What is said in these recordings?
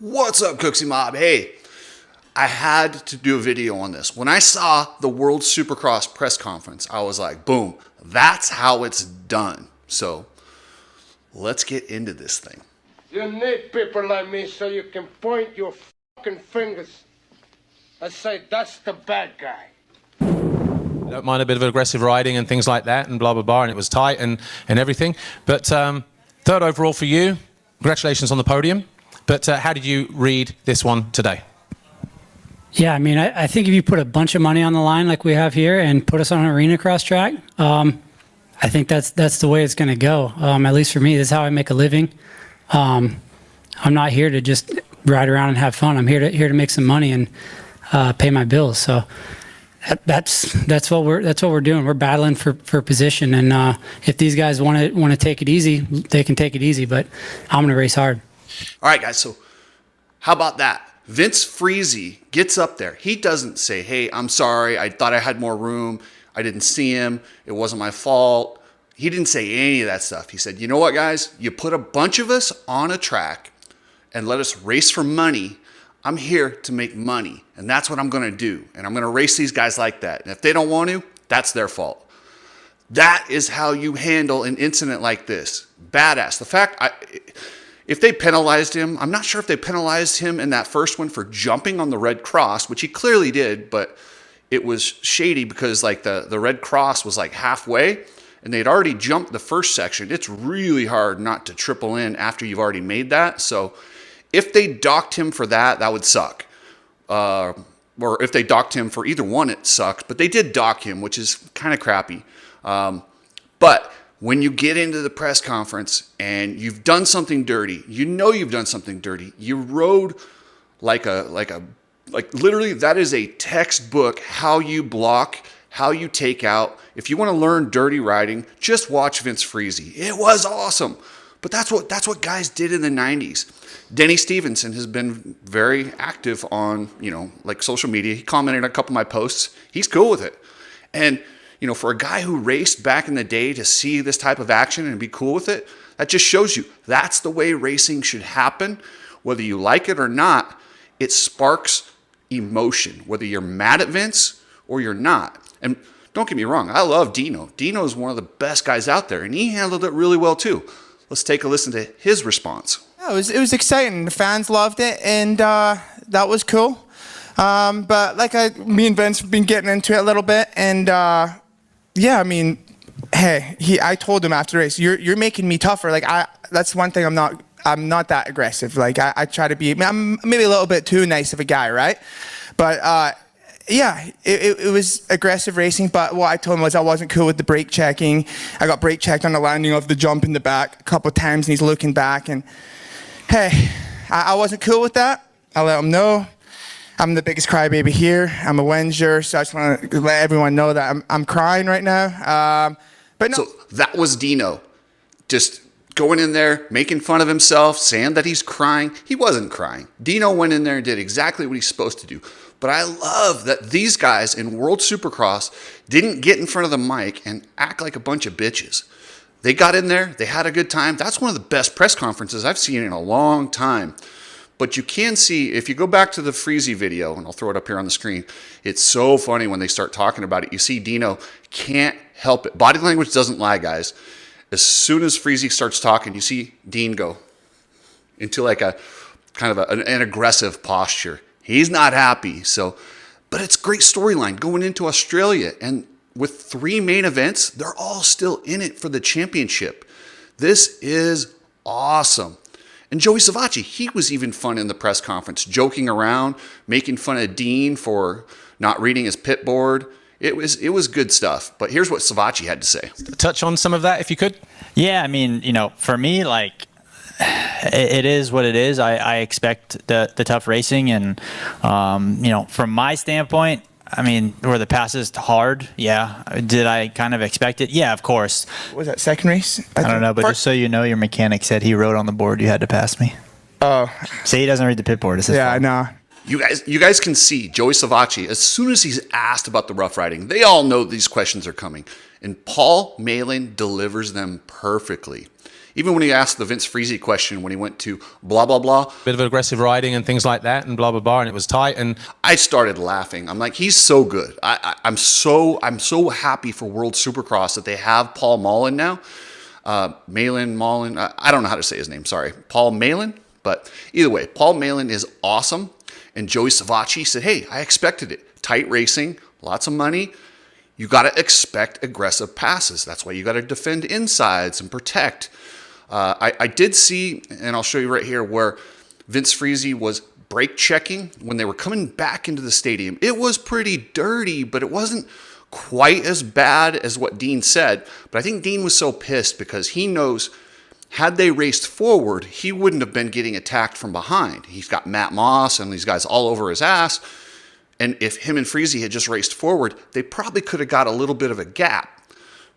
What's up, Cooksy Mob? Hey, I had to do a video on this. When I saw the World Supercross press conference, I was like, boom, that's how it's done. So let's get into this thing. You need people like me so you can point your fucking fingers and say, that's the bad guy. Don't mind a bit of aggressive riding and things like that and blah, blah, blah, and it was tight and everything. But third overall for you. Congratulations on the podium. But how did you read this one today? Yeah, I mean, I think if you put a bunch of money on the line like we have here and put us on an arena cross track, I think that's the way it's going to go. At least for me, this is how I make a living. I'm not here to just ride around and have fun. I'm here to make some money and pay my bills. So that's what we're doing. We're battling for position. And if these guys want to take it easy, they can take it easy. But I'm going to race hard. All right, guys, so how about that? Vince Friese gets up there. He doesn't say, hey, I'm sorry. I thought I had more room. I didn't see him. It wasn't my fault. He didn't say any of that stuff. He said, you know what, guys? You put a bunch of us on a track and let us race for money. I'm here to make money, and that's what I'm going to do. And I'm going to race these guys like that. And if they don't want to, that's their fault. That is how you handle an incident like this. Badass. The fact... If they penalized him, I'm not sure if they penalized him in that first one for jumping on the red cross, which he clearly did, but it was shady because like the red cross was like halfway and they'd already jumped the first section. It's really hard not to triple in after you've already made that. So if they docked him for that, that would suck. Or if they docked him for either one, it sucks. But they did dock him, which is kind of crappy. But when you get into the press conference and you've done something dirty, you know you've done something dirty. You rode like literally that is a textbook how you block, how you take out. If you want to learn dirty riding, just watch Vince Friese. It was awesome. But that's what guys did in the 90s. Denny Stevenson has been very active on, like social media. He commented on a couple of my posts. He's cool with it. And for a guy who raced back in the day to see this type of action and be cool with it, that just shows you that's the way racing should happen. Whether you like it or not, it sparks emotion, whether you're mad at Vince or you're not. And don't get me wrong, I love Dino. Dino is one of the best guys out there, and he handled it really well too. Let's take a listen to his response. Yeah, it was exciting. The fans loved it, and that was cool. But me and Vince have been getting into it a little bit, and yeah, I mean, hey, I told him after the race, you're making me tougher. That's one thing I'm not that aggressive. I try to be, I'm maybe a little bit too nice of a guy, right? But yeah, it was aggressive racing, but what I told him was I wasn't cool with the brake checking. I got brake checked on the landing of the jump in the back a couple of times, and he's looking back, and hey, I wasn't cool with that. I let him know. I'm the biggest crybaby here. I'm a Windsor, so I just want to let everyone know that I'm crying right now. But no. So that was Dino, just going in there, making fun of himself, saying that he's crying. He wasn't crying. Dino went in there and did exactly what he's supposed to do. But I love that these guys in World Supercross didn't get in front of the mic and act like a bunch of bitches. They got in there. They had a good time. That's one of the best press conferences I've seen in a long time. But you can see, if you go back to the Friese video, and I'll throw it up here on the screen, it's so funny when they start talking about it. You see Dino can't help it. Body language doesn't lie, guys. As soon as Friese starts talking, you see Dean go into like a kind of an aggressive posture. He's not happy. But it's great storyline going into Australia. And with 3 main events, they're all still in it for the championship. This is awesome. And Joey Savatgy, he was even fun in the press conference, joking around, making fun of Dean for not reading his pit board. It was good stuff. But here's what Savatgy had to say. Touch on some of that if you could. Yeah, I mean, for me, it is what it is. I expect the tough racing, and from my standpoint, I mean, were the passes hard? Yeah. Did I kind of expect it? Yeah, of course. What was that, second race? I don't know, but just so you know, your mechanic said he wrote on the board you had to pass me. Oh. So he doesn't read the pit board. It's his fault. I know. You guys can see Joey Savatgy, as soon as he's asked about the rough riding, they all know these questions are coming. And Paul Malin delivers them perfectly. Even when he asked the Vince Friese question when he went to blah, blah, blah. Bit of aggressive riding and things like that and blah, blah, blah, and it was tight. And I started laughing. I'm like, he's so good. I'm so happy for World Supercross that they have Paul Mullen now. Mullen. I don't know how to say his name. Sorry. Paul Mullen. But either way, Paul Mullen is awesome. And Joey Savatgy said, hey, I expected it. Tight racing, lots of money. You got to expect aggressive passes. That's why you got to defend insides and protect. I did see, and I'll show you right here, where Vince Friese was brake checking when they were coming back into the stadium. It was pretty dirty, but it wasn't quite as bad as what Dean said. But I think Dean was so pissed because he knows had they raced forward, he wouldn't have been getting attacked from behind. He's got Matt Moss and these guys all over his ass. And if him and Friese had just raced forward, they probably could have got a little bit of a gap.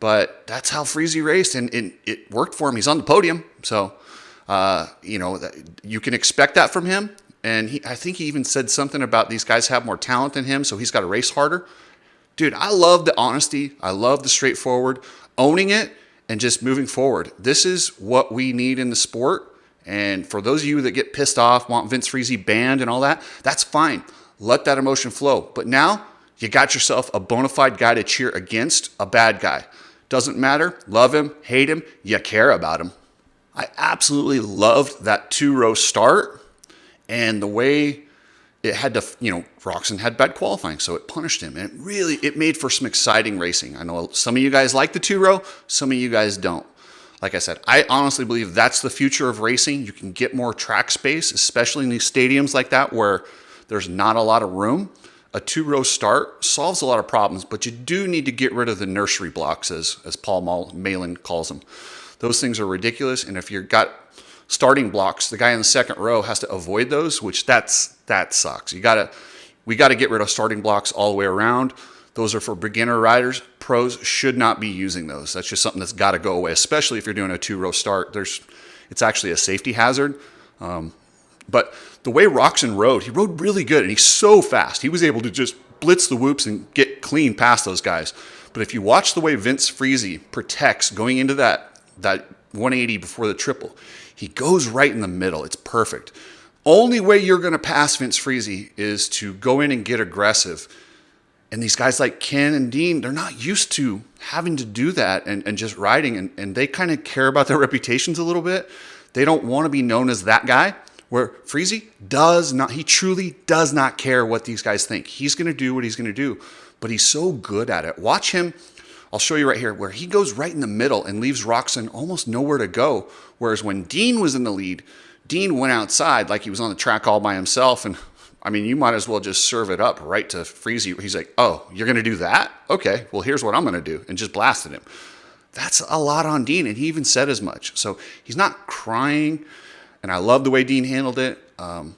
But that's how Friese raced, and it worked for him. He's on the podium, so you can expect that from him. And I think he even said something about these guys have more talent than him, so he's got to race harder. Dude, I love the honesty. I love the straightforward, owning it, and just moving forward. This is what we need in the sport. And for those of you that get pissed off, want Vince Friese banned and all that, that's fine. Let that emotion flow. But now you got yourself a bona fide guy to cheer against a bad guy. Doesn't matter. Love him, hate him, you care about him. I absolutely loved that 2-row start and the way it had to, Roczen had bad qualifying, so it punished him. And it made for some exciting racing. I know some of you guys like the 2-row, some of you guys don't. Like I said, I honestly believe that's the future of racing. You can get more track space, especially in these stadiums like that where there's not a lot of room. A 2-row start solves a lot of problems, but you do need to get rid of the nursery blocks, as Paul Mullen calls them. Those things are ridiculous, and if you've got starting blocks, the guy in the second row has to avoid those, which that sucks. We got to get rid of starting blocks all the way around. Those are for beginner riders. Pros should not be using those. That's just something that's got to go away, especially if you're doing a 2-row start. It's actually a safety hazard. But the way Roczen rode, he rode really good, and he's so fast. He was able to just blitz the whoops and get clean past those guys. But if you watch the way Vince Friese protects going into that 180 before the triple, he goes right in the middle. It's perfect. Only way you're going to pass Vince Friese is to go in and get aggressive. And these guys like Ken and Dean, they're not used to having to do that and just riding, and they kind of care about their reputations a little bit. They don't want to be known as that guy. Where Friese does not, he truly does not care what these guys think. He's going to do what he's going to do, but he's so good at it. Watch him. I'll show you right here where he goes right in the middle and leaves Roczen almost nowhere to go. Whereas when Dean was in the lead, Dean went outside like he was on the track all by himself. And I mean, you might as well just serve it up right to Friese. He's like, oh, you're going to do that? Okay, well, here's what I'm going to do. And just blasted him. That's a lot on Dean. And he even said as much. So he's not crying. And I love the way Dean handled it. I'm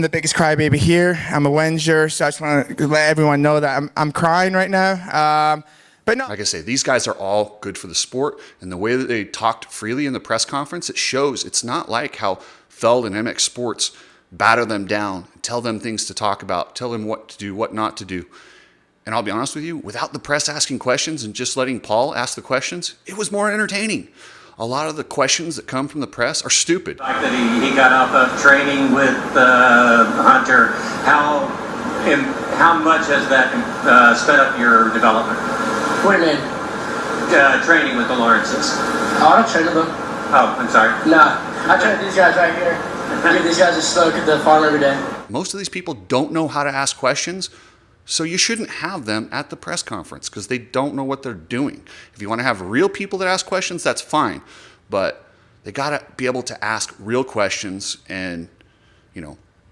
the biggest crybaby here. I'm a Wenser, so I just want to let everyone know that I'm crying right now. But no. Like I say, these guys are all good for the sport. And the way that they talked freely in the press conference, it shows it's not like how Feld and MX Sports batter them down, tell them things to talk about, tell them what to do, what not to do. And I'll be honest with you, without the press asking questions and just letting Paul ask the questions, it was more entertaining. A lot of the questions that come from the press are stupid. The fact that he got off of training with Hunter, how much has that sped up your development? What do you mean? Training with the Lawrences. Oh, I don't train with them. Oh, I'm sorry. Nah, I train with these guys right here. I give these guys a stroke at the farm every day. Most of these people don't know how to ask questions, so you shouldn't have them at the press conference because they don't know what they're doing. If you want to have real people that ask questions, that's fine. But they got to be able to ask real questions and,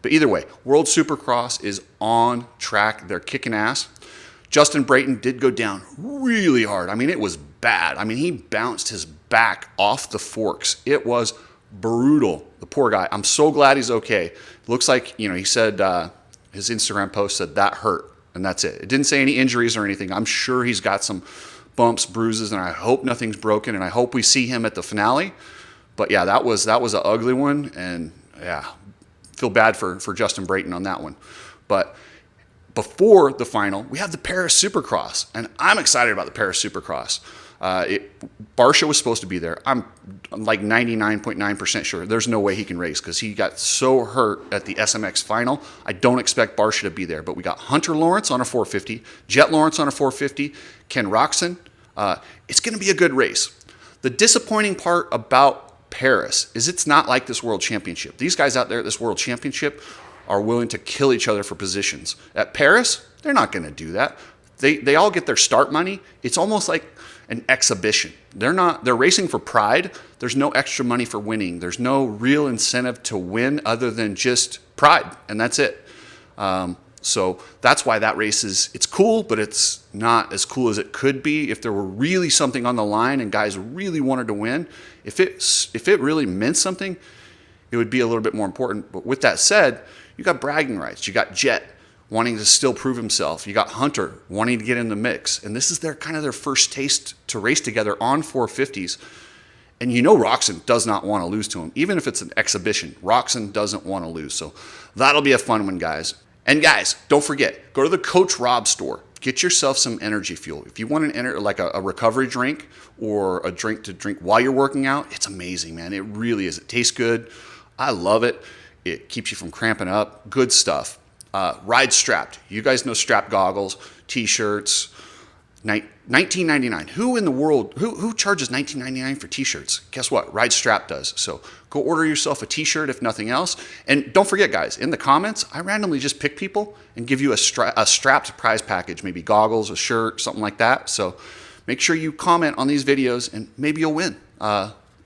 But either way, World Supercross is on track. They're kicking ass. Justin Brayton did go down really hard. I mean, it was bad. I mean, he bounced his back off the forks. It was brutal. The poor guy. I'm so glad he's okay. Looks like, he said his Instagram post said that hurt. And that's it. It didn't say any injuries or anything. I'm sure he's got some bumps, bruises, and I hope nothing's broken. And I hope we see him at the finale. But yeah, that was an ugly one. And yeah, feel bad for Justin Brayton on that one. But before the final, we have the Paris Supercross. And I'm excited about the Paris Supercross. Barsha was supposed to be there. I'm like 99.9% sure. There's no way he can race because he got so hurt at the SMX final. I don't expect Barsha to be there. But we got Hunter Lawrence on a 450, Jet Lawrence on a 450, Ken Roxon. It's going to be a good race. The disappointing part about Paris is it's not like this World Championship. These guys out there at this World Championship are willing to kill each other for positions. At Paris, they're not going to do that. They all get their start money. It's almost like an exhibition. They're racing for pride. There's no extra money for winning. There's no real incentive to win other than just pride, and that's it. So that's why that race it's cool, but it's not as cool as it could be if there were really something on the line and guys really wanted to win. If it really meant something, it would be a little bit more important. But with that said, you got bragging rights. You got Jet wanting to still prove himself. You got Hunter wanting to get in the mix. And this is their first taste to race together on 450s. And you know Roxon does not want to lose to him. Even if it's an exhibition, Roxon doesn't want to lose. So that'll be a fun one, guys. And guys, don't forget, go to the Coach Rob store. Get yourself some energy fuel. If you want a recovery drink or a drink to drink while you're working out, it's amazing, man. It really is. It tastes good. I love it. It keeps you from cramping up. Good stuff. Ride Strapped. You guys know strap goggles, t-shirts, $19.99. Who in the world, who charges $19.99 for t-shirts? Guess what? Ride Strapped does. So go order yourself a t-shirt if nothing else. And don't forget, guys, in the comments, I randomly just pick people and give you a strapped prize package, maybe goggles, a shirt, something like that. So make sure you comment on these videos and maybe you'll win.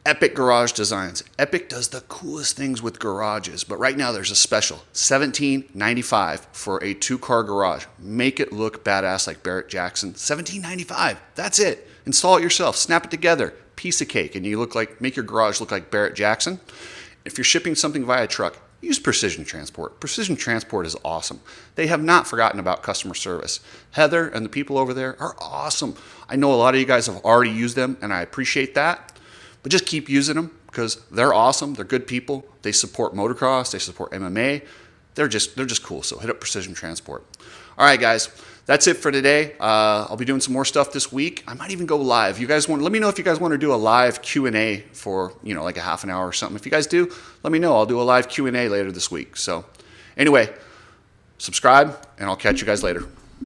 Epic Garage Designs. Epic does the coolest things with garages, but right now there's a special $17.95 for a 2-car garage. Make it look badass like Barrett Jackson. $17.95. That's it. Install it yourself. Snap it together. Piece of cake, and you make your garage look like Barrett Jackson. If you're shipping something via truck, use Precision Transport. Precision Transport is awesome. They have not forgotten about customer service. Heather and the people over there are awesome. I know a lot of you guys have already used them, and I appreciate that. But just keep using them because they're awesome. They're good people. They support motocross. They support MMA. They're just cool. So hit up Precision Transport. All right, guys. That's it for today. I'll be doing some more stuff this week. I might even go live. You guys let me know if you guys want to do a live Q&A for, like a half an hour or something. If you guys do, let me know. I'll do a live Q&A later this week. So anyway, subscribe, and I'll catch you guys later.